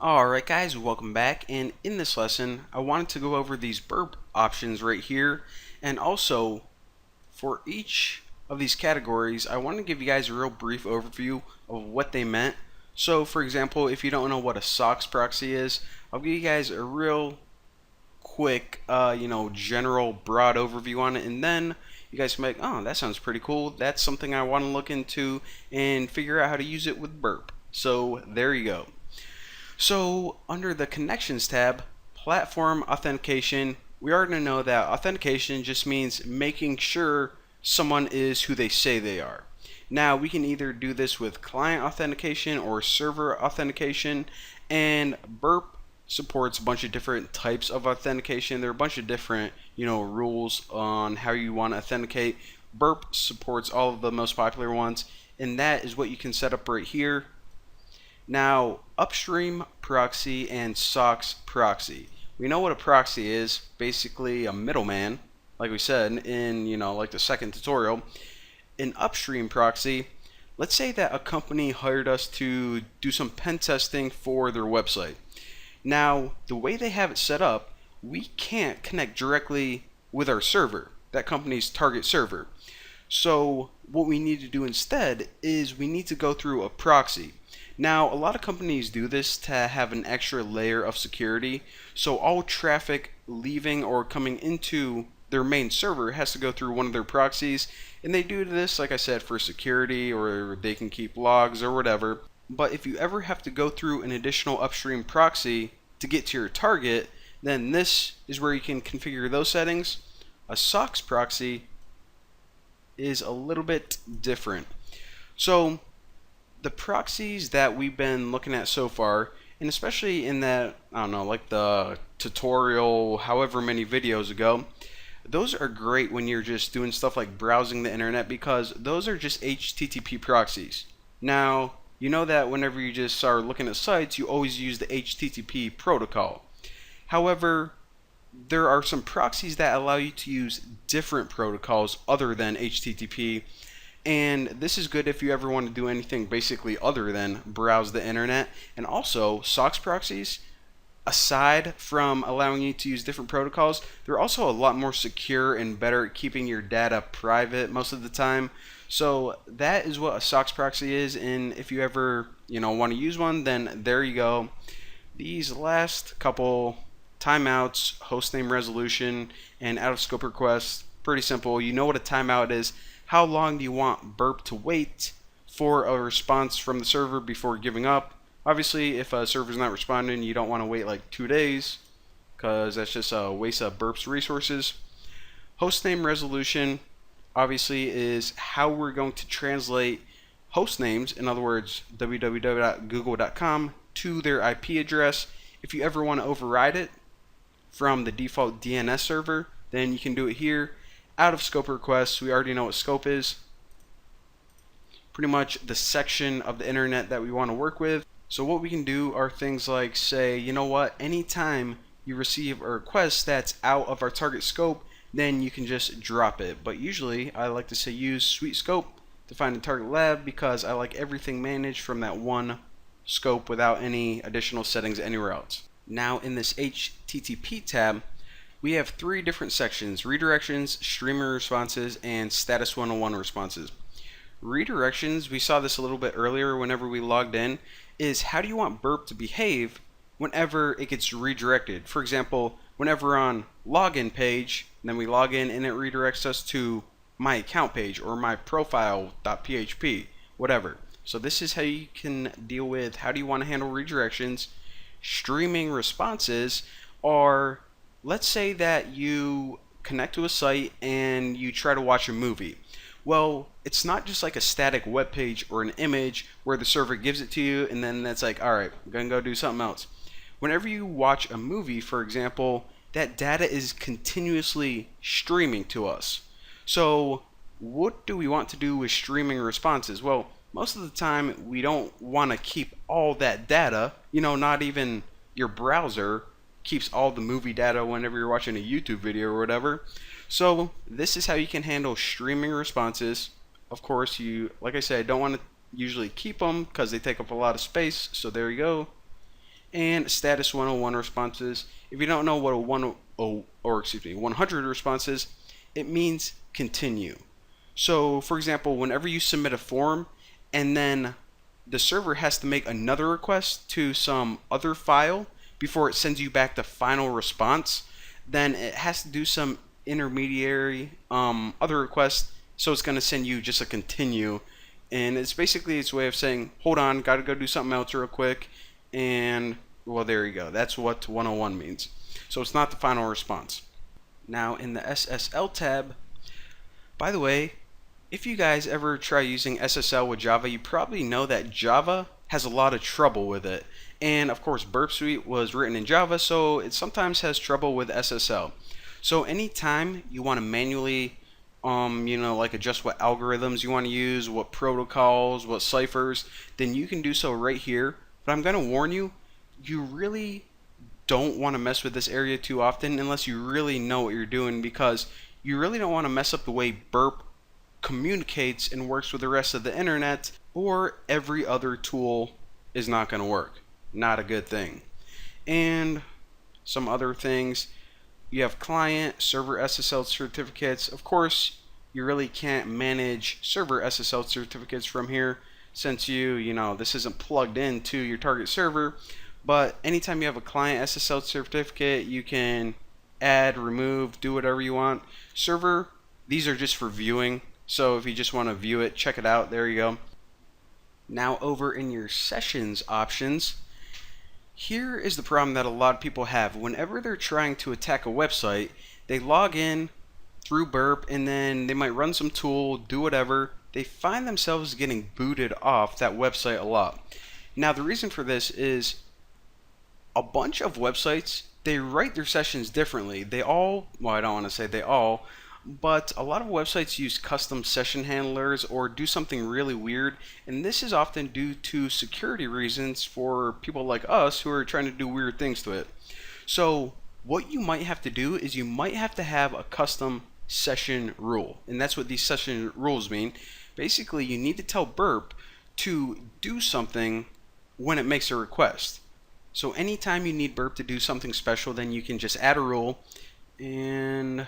Alright guys, welcome back, and in this lesson I wanted to go over these burp options right here, and also for each of these categories I want to give you guys a real brief overview of what they meant. So for example, if you don't know what a SOX proxy is, I'll give you guys a real quick general broad overview on it, and then you guys can be like, oh, that sounds pretty cool, that's something I want to look into and figure out how to use it with burp. So there you go. So under the Connections tab, Platform Authentication, we already know that authentication just means making sure someone is who they say they are. Now we can either do this with client authentication or server authentication, and Burp supports a bunch of different types of authentication. There are a bunch of different rules on how you want to authenticate. Burp supports all of the most popular ones, and that is what you can set up right here. Now, upstream proxy and SOX proxy. We know what a proxy is, basically a middleman, like we said in, like the second tutorial. An upstream proxy, let's say that a company hired us to do some pen testing for their website. Now, the way they have it set up, we can't connect directly with our server, that company's target server. So, what we need to do instead is we need to go through a proxy. Now, a lot of companies do this to have an extra layer of security, so all traffic leaving or coming into their main server has to go through one of their proxies, and they do this, like I said, for security, or they can keep logs or whatever. But if you ever have to go through an additional upstream proxy to get to your target, then this is where you can configure those settings. A SOX proxy is a little bit different. So the proxies that we've been looking at so far, and especially in that, I don't know, like the tutorial however many videos ago, those are great when you're just doing stuff like browsing the internet, because those are just HTTP proxies. Now, you know that whenever you just start looking at sites, you always use the HTTP protocol. However, there are some proxies that allow you to use different protocols other than HTTP, and this is good if you ever want to do anything basically other than browse the internet. And also, SOX proxies, aside from allowing you to use different protocols, they're also a lot more secure and better at keeping your data private most of the time. So that is what a SOX proxy is, and if you ever want to use one, then there you go. These last couple, timeouts, hostname resolution, and out of scope requests, pretty simple. You know what a timeout is. How long do you want Burp to wait for a response from the server before giving up? Obviously, if a server's not responding, you don't want to wait like 2 days, because that's just a waste of Burp's resources. Hostname resolution, obviously, is how we're going to translate host names, in other words, www.google.com, to their IP address. If you ever want to override it from the default DNS server, then you can do it here. Out of scope requests, we already know what scope is. Pretty much the section of the internet that we want to work with. So what we can do are things like say, you know what, anytime you receive a request that's out of our target scope, then you can just drop it. But usually I like to say use sweet scope to find a target lab, because I like everything managed from that one scope without any additional settings anywhere else. Now in this HTTP tab, we have 3 different sections: redirections, streamer responses, and status 101 responses. Redirections, we saw this a little bit earlier whenever we logged in, is how do you want Burp to behave whenever it gets redirected. For example, whenever we're on login page, and then we log in and it redirects us to my account page or my profile.php, whatever. So this is how you can deal with how do you want to handle redirections. Streaming responses are, let's say that you connect to a site and you try to watch a movie. Well, it's not just like a static web page or an image where the server gives it to you and then that's like, alright, I'm going to go do something else. Whenever you watch a movie, for example, that data is continuously streaming to us. So what do we want to do with streaming responses? Well, most of the time we don't want to keep all that data. Not even your browser keeps all the movie data whenever you're watching a YouTube video or whatever. So this is how you can handle streaming responses. Of course, you, like I said, don't want to usually keep them because they take up a lot of space. So there you go. and status 101 responses. If you don't know what a 100 response is, it means continue. So, for example, whenever you submit a form and then the server has to make another request to some other file before it sends you back the final response, then it has to do some intermediary other request. So it's going to send you just a continue, and it's basically its way of saying, hold on, got to go do something else real quick. And well, there you go. That's what 101 means. So it's not the final response. Now in the SSL tab, by the way, if you guys ever try using SSL with Java, you probably know that Java has a lot of trouble with it. And of course, Burp Suite was written in Java, so it sometimes has trouble with SSL. So anytime you want to manually, like adjust what algorithms you want to use, what protocols, what ciphers, then you can do so right here. But I'm going to warn you, you really don't want to mess with this area too often unless you really know what you're doing, because you really don't want to mess up the way Burp communicates and works with the rest of the internet, or every other tool is not going to work. Not a good thing. And some other things, you have client, server SSL certificates. Of course, you really can't manage server SSL certificates from here since this isn't plugged into your target server. But anytime you have a client SSL certificate, you can add, remove, do whatever you want. Server, these are just for viewing. So if you just want to view it, check it out. There you go. Now over in your sessions options, here is the problem that a lot of people have. Whenever they're trying to attack a website, they log in through Burp and then they might run some tool, do whatever. They find themselves getting booted off that website a lot. Now the reason for this is a bunch of websites, they write their sessions differently. I don't want to say they all, but a lot of websites use custom session handlers or do something really weird, and this is often due to security reasons for people like us who are trying to do weird things to it. So what you might have to do is you might have to have a custom session rule, and that's what these session rules mean. Basically, you need to tell Burp to do something when it makes a request. So anytime you need Burp to do something special, then you can just add a rule, and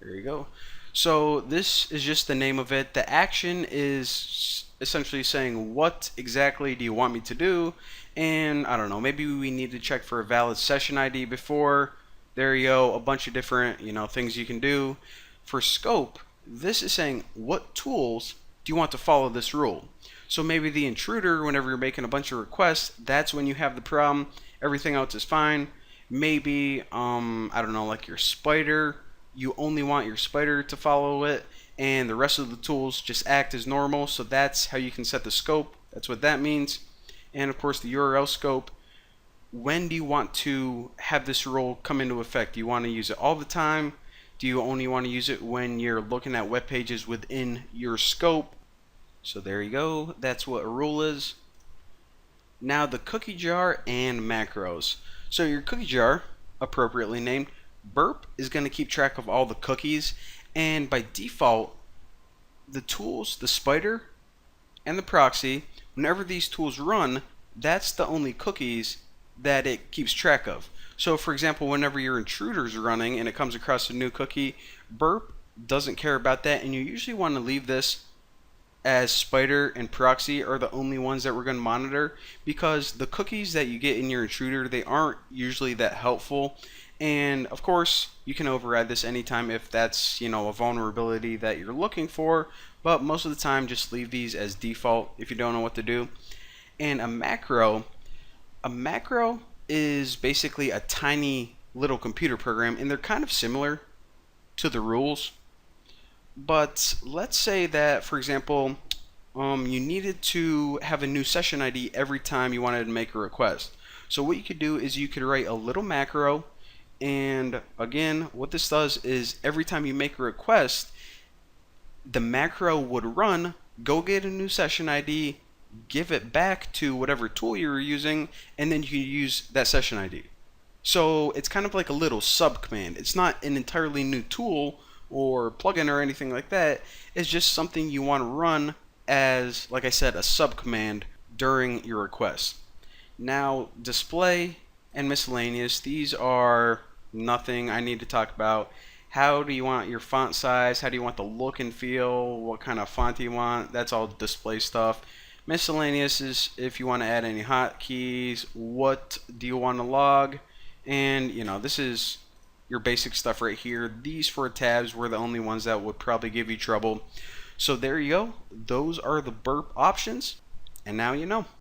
there you go. So this is just the name of it. The action is essentially saying, what exactly do you want me to do? And I don't know, maybe we need to check for a valid session ID before. There you go, a bunch of different things you can do. For scope, this is saying, what tools do you want to follow this rule? So maybe the intruder, whenever you're making a bunch of requests, that's when you have the problem. Everything else is fine. Maybe I don't know, like your spider, you only want your spider to follow it, and the rest of the tools just act as normal. So that's how you can set the scope. That's what that means. And of course the URL scope, when do you want to have this rule come into effect? Do you want to use it all the time? Do you only want to use it when you're looking at web pages within your scope? So there you go, that's what a rule is. Now the cookie jar and macros. So your cookie jar, appropriately named, Burp is going to keep track of all the cookies, and by default the tools, the spider and the proxy, whenever these tools run, that's the only cookies that it keeps track of. So for example, whenever your intruder is running and it comes across a new cookie, Burp doesn't care about that, and you usually want to leave this as spider and proxy are the only ones that we're going to monitor, because the cookies that you get in your intruder, they aren't usually that helpful. And of course you can override this anytime if that's a vulnerability that you're looking for, but most of the time just leave these as default if you don't know what to do. And a macro is basically a tiny little computer program, and they're kind of similar to the rules. But let's say that, for example, you needed to have a new session ID every time you wanted to make a request. So what you could do is you could write a little macro, and again, what this does is every time you make a request, the macro would run, go get a new session ID, give it back to whatever tool you were using, and then you can use that session ID. So it's kind of like a little sub command. It's not an entirely new tool or plugin or anything like that. It's just something you want to run as, like I said, a sub command during your request. Now, display and miscellaneous, these are nothing I need to talk about. How do you want your font size? How do you want the look and feel? What kind of font do you want? That's all display stuff. Miscellaneous is if you want to add any hotkeys. What do you want to log? And this is your basic stuff right here. These four tabs were the only ones that would probably give you trouble. So there you go. Those are the Burp options. And now you know.